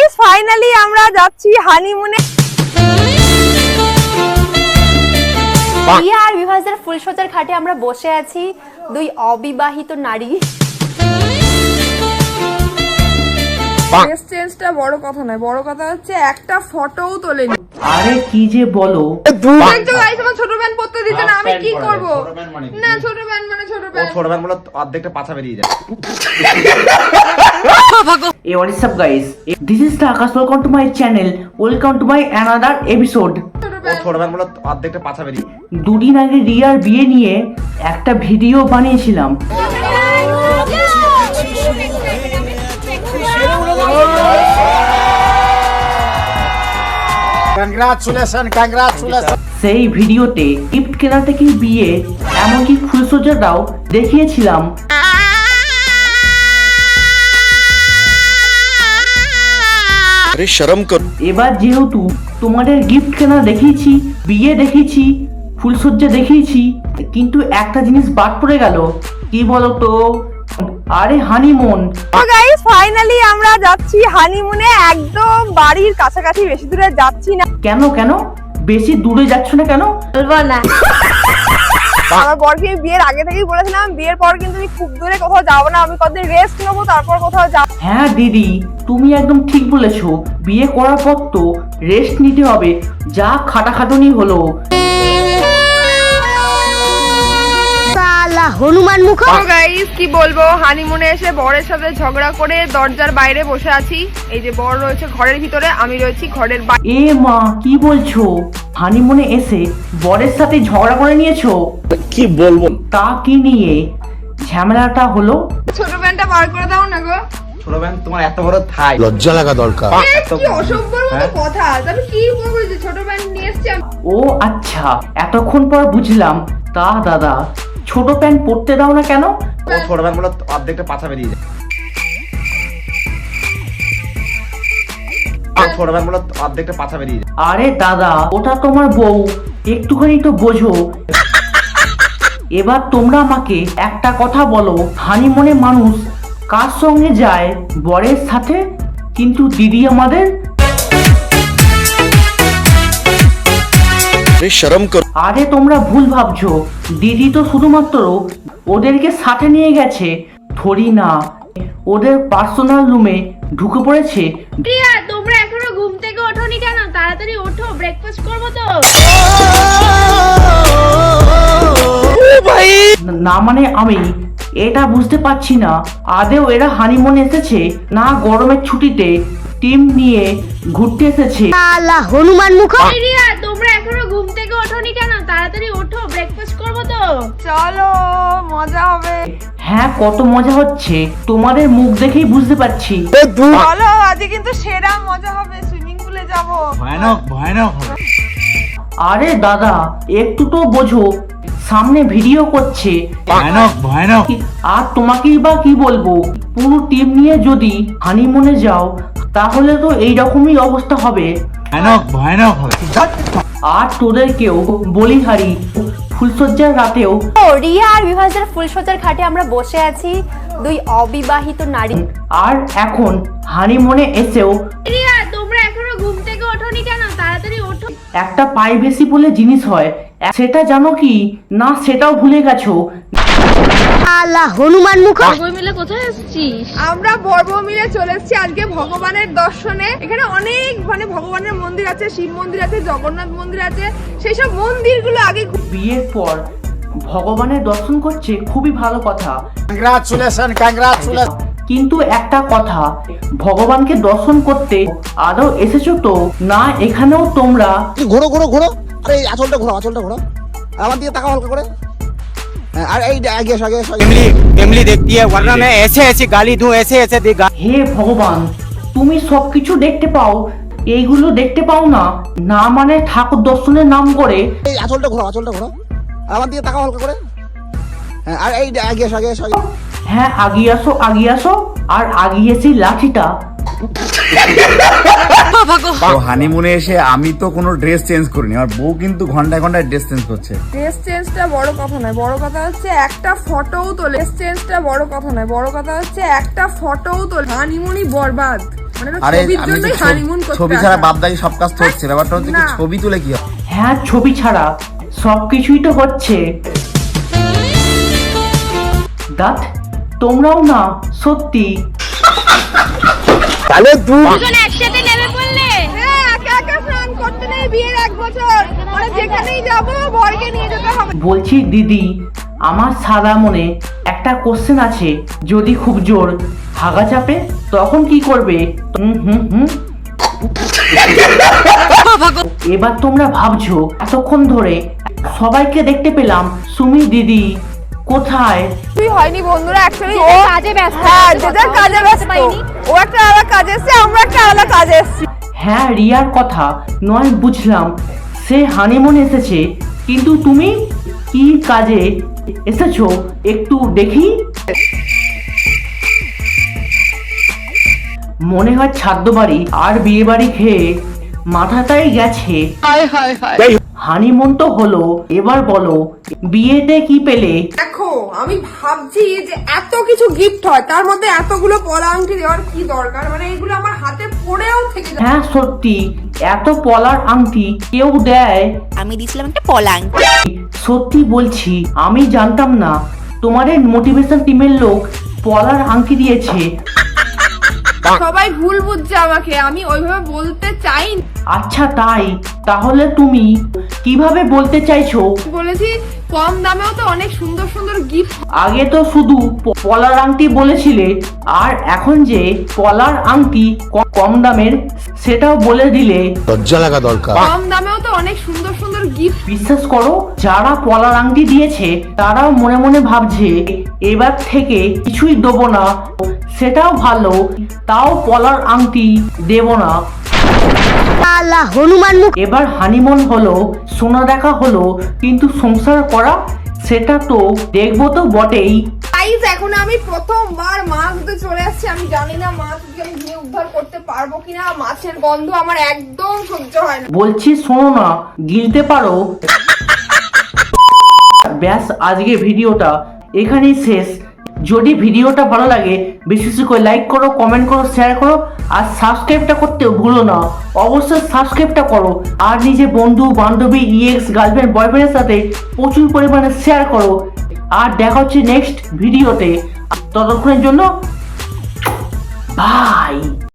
Guys finally আমরা যাচ্ছি হানিমুনে। রিয়া আর বিভাসের ফুলসজ্জার ঘাটে আমরা বসে আছি, দুই অবিবাহিত নারী। ড্রেস চেঞ্জটা বড় কথা নয়, বড় কথা হচ্ছে একটা ফটোও তোলেনি। আরে কি যে বলো, দেখছো গাইস আমার ছোট ব্যান্ড পড়তে দিতে না, আমি কি করব? না ছোট ব্যান্ড মানে ছোট ব্যান্ড, ছোট ব্যান্ড বলে অর্ধেকটা পাছা বেরিয়ে যায়। Hey, what is up guys? This is Akash. Welcome to my channel. Welcome to my another episode. ছোট ব্যান্ড বলে অর্ধেকটা পাছা বেরিয়ে যায়। দুদিন আগে রিয়ার বিয়ে নিয়ে একটা ভিডিও বানিয়েছিলাম। Congratulations. সেই ভিডিওতে গিফট কেনা থেকে বিয়ে এমনকি ফুলসজ্জাটাও দেখিয়েছিলাম। শরম কর। এবার যেহেতু তোমাদের গিফট কেনা দেখিয়েছি, বিয়ে দেখিয়েছি, ফুলসজ্জা দেখিয়েছি, কিন্তু একটা জিনিস বাদ পড়ে গেল, কি বলো তো? আরে হানিমুন। তো গাইস ফাইনালি আমরা যাচ্ছি হানিমুনে, একদম বাড়ির কাছাকাছি, বেশি দূরে যাচ্ছি না। কেন কেন বেশি দূরে যাচ্ছ না কেন? বলবো না। আমার বরকে আমি বিয়ের আগে থেকেই বলেছিলাম বিয়ের পর কিন্তু আমি খুব দূরে কোথাও যাবো না, আমি কতদিন রেস্ট নেবো, তারপর কোথাও যাবো। হ্যাঁ দিদি, তুমি একদম ঠিক বলেছো। বিয়ে করার পর তো রেস্ট নিতে হবে, যা খাটাখাটুনি হলো। হনুমান মুখ। তো গাইস কি বলবো, হানিমুনে এসে বরের সাথে ঝগড়া করে দরজার বাইরে বসে আছি। এই যে বর রয়েছে ঘরের ভিতরে, আমি রয়েছি ঘরের বাইরে। এ মা, কি বলছো? হানিমুনে এসে বরের সাথে ঝগড়া করে নিয়েছো? কি বলবো? তা কি নিয়ে ঝামেলাটা হলো? ছোট প্যান্টটা বার করে দাও না গো। ছোট ব্যান্ড তোমার এত বড় থাই, লজ্জা লাগা দরকার। কি অসভ্যর মতো কথা, আমি কি বলবো, ছোট প্যান্ট নিয়ে এসেছি আমি। ও আচ্ছা, এতক্ষণ পর বুঝলাম। তা দাদা, ছোট প্যান্ট পরতে দাও না কেন? ছোট ব্যান্ড বলে অর্ধেকটা পাছা বেরিয়ে যায়। ছোট ব্যান্ড বলে অর্ধেকটা পাছা বেরিয়ে যায়। আরে দাদা, ওটা তোমার বউ, একটুখানি তো বোঝো। এবার তোমরা আমাকে একটা কথা বলো, হানিমুনে মানুষ কার সঙ্গে যায়? বরের সাথে, কিন্তু দিদি আমাদের। শরম কর। আরে তোমরা ভুল ভাবছো, দিদি তো শুধুমাত্র ওদেরকে সাথে নিয়ে গেছে, থরি না ওদের পার্সোনাল রুমে ঢুকে পড়েছে। রিয়া, তোমরা এখনো ঘুম থেকে ওঠোনি কেন? তাড়াতাড়ি ওঠো, ব্রেকফাস্ট করবো তো। না মানে আমি এটা বুঝতে পারছি না, আদেও এরা হানিমুনে এসেছে না গরমের ছুটিতে টিম নিয়ে ঘুরতে এসেছে। হনুমান মুখ। রিয়া, তোমরা এখনো ঘুম থেকে ওঠোনি কেন? তাড়াতাড়ি ওঠো, ব্রেকফাস্ট করবো তো। চলো মজা হবে। হ্যাঁ, কত মজা হচ্ছে, তোমাদের মুখ দেখেই বুঝতে পারছি। চলো আজকে কিন্তু সেরা মজা হবে, সুইমিং পুলে যাবো। ভয়ানক ভয়ানক হবে। আরে দাদা, একটু তো বোঝো, সামনে ভিডিও করছে। ভয়ানক ভয়ানক। আর তোমাকেই বা কি বলবো, পুরো টিম নিয়ে যদি হানিমুনে যাও তাহলে তো এইরকমই অবস্থা হবে। ভয়ানক ভয়ানক হবে। আর তোদেরকেও বলিহারি, ফুলসজ্জার রাতেও। ও রিয়া আর বিভাসের ফুলসজ্জার ঘাটে আমরা বসে আছি, দুই অবিবাহিত নারী। আর এখন হানিমুনে এসেও রিয়া, তোমরা এখনো ঘুম থেকে ওঠোনি কেন? তাড়াতাড়ি ওঠো। একটা প্রাইভেসি বলে জিনিস হয়, সেটা জানো কি না? সেটাও ভুলে গেছো। হনুমান মুখ। সবাই মিলে কোথায় আসছিস? আমরা বর্ব মিলে চলে এসেছি আজকে ভগবানের দর্শনে। এখানে অনেক মানে ভগবানের মন্দির আছে, শিব মন্দির আছে, জগন্নাথ মন্দির আছে, সেই সব মন্দিরগুলো আগে বিয়ের পর ভগবানের দর্শন করছে, খুবই ভালো কথা। Congratulations. কিন্তু একটা কথা, ভগবানকে দর্শন করতে আদৌ এসেছো তো না? এখানেও তোমরা ঘোরো ঘোরো ঘোরো। আরে এই আঁচলটা ঘোরো, আঁচলটা ঘোরো। আমার দিকে তাকাও হালকা করে। আর এই আগে এসো, আগে এসো। फैमिली देखती है वरना मैं ऐसे ऐसे गाली दूं ऐसे ऐसे दे হে ভগবান, তুমি সবকিছু দেখতে পাও, এইগুলো দেখতে পাও না? না মানে ঠাকুর দর্শনের নাম করে। এই আঁচলটা ঘোরো, আঁচলটা ঘোরো। আমার দিকে তাকাও হালকা করে। আর এই আগে এসো, আগে এসো। হ্যাঁ, আগিয়ে আসো, আগিয়ে আসো। আর আগিয়ে এসে লাঠিটা। তো হানিমুনে এসে আমি তো কোনো ড্রেস চেঞ্জ করিনি, আমার বউ কিন্তু ঘন্টায় ঘন্টায় ড্রেস চেঞ্জ করছে। ড্রেস চেঞ্জটা বড় কথা নয়, বড় কথা হচ্ছে একটা ফটোও তোলে। ড্রেস চেঞ্জটা বড় কথা নয়, বড় কথা হচ্ছে একটা ফটোও তোলে। হানিমুনি বরবাদ। মানে আরে ছবির আমি তো জন্যই হানিমুন করতে ছবি ছাড়া আসা। বাপদাই সব কাজ তো হচ্ছে, ব্যাপারটা হচ্ছে কি না। ছবি তুলে কি হবে? হ্যাঁ, ছবি ছাড়া সবকিছুই তো হচ্ছে। দাঁত তোমরাও না সত্যি। হ্যাঁ, একা একা স্নান করতে নেই বিয়ের 1 বছর, মানে যেখানেই যাবো বরকে নিয়ে যেতে হবে। বলছি দিদি, আমার সাদা মনে একটা কোশ্চেন আছে, যদি খুব জোর হাগা চাপে তখন কি করবে? হুম হুম হুম। এবার তোমরা ভাবছো এতক্ষণ ধরে সবাইকে দেখতে পেলাম, সুমি দিদি কোথায়? তুই হয়নি বন্ধুরা, অ্যাকচুয়ালি যে ও যার কাজে ব্যস্ত। হ্যাঁ, যে যার কোথাও কাজে যেতে ব্যস্ত। পারিনি। ও একটা আলাদা কাজে এসেছে, আমরা একটা আলাদা কাজে এসেছি। হ্যাঁ, রিয়ার কথা নয় বুঝলাম, সে হানিমুনে এসেছে, কিন্তু তুমি কি কাজে এসেছো একটু দেখি। মনে হয় ছাদ্য বাড়ি আর বিয়ে বাড়ি খেয়ে মাথাটাই গেছে। হানিমুন তো হলো, এবার বলো বিয়েতে কি পেলে? দেখো, আমি ভাবছি যে এত কিছু গিফট হয়, তার মধ্যে এতগুলো পলা আংটি দেওয়ার কি দরকার? মানে এগুলো আমার হাতে পড়েও থেকে যায়। হ্যাঁ সত্যি, এত পলার আংটি কেউ দেয়? আমি দিছিলাম একটা পলাং। সত্যি বলছি, আমি জানতাম না তোমাদের মোটিভেশন টিমের লোক পলার আংটি দিয়েছে। সবাই ভুল বুঝছে আমাকে, আমি ওইভাবে বলতে চাইনি। আচ্ছা তাই, তাহলে তুমি কিভাবে বলতে চাইছো? বলেছি কম দামেও তো অনেক সুন্দর সুন্দর গিফট। আগে তো শুধু পলার আংটি বলেছিলে, আর এখন যে পলার আংটি কম দামের সেটাও বলে দিলে। কম দামেও তো অনেক সুন্দর সুন্দর গিফট। বিশ্বাস করো, যারা পলার আংটি দিয়েছে তারাও মনে মনে ভাবছে এবার থেকে কিছুই দেবো না। সেটাও ভালো, তাও পলার আংটি দেব না। এবার হানিমুন হলো, সোনা দেখা হলো, কিন্তু সংসার করা সেটা তো দেখবো তো বটেই। গাইস, এখন আমি প্রথমবার মাছ ধরতে চলে আসছি। আমি জানি না মাছকে আমি ধুয়ে উদ্ধার করতে পারবো কিনা। মাছের গন্ধ আমার একদম সহ্য হয় না। বলছি শোনো না, গিলতে পারো? ব্যাস, আজকে ভিডিওটা এখানেই শেষ। যদি ভিডিওটা ভালো লাগে বিশেষ করে লাইক করো, কমেন্ট করো, শেয়ার করো, আর সাবস্ক্রাইবটা করতে ভুলো না। অবশ্যই সাবস্ক্রাইবটা করো, আর নিজের বন্ধু বান্ধবী, ইএক্স, গার্লফ্রেন্ড, বয়ফ্রেন্ডের সাথে প্রচুর পরিমাণে শেয়ার করো। আর দেখা হচ্ছে নেক্সট ভিডিওতে। ততক্ষণের জন্য বাই।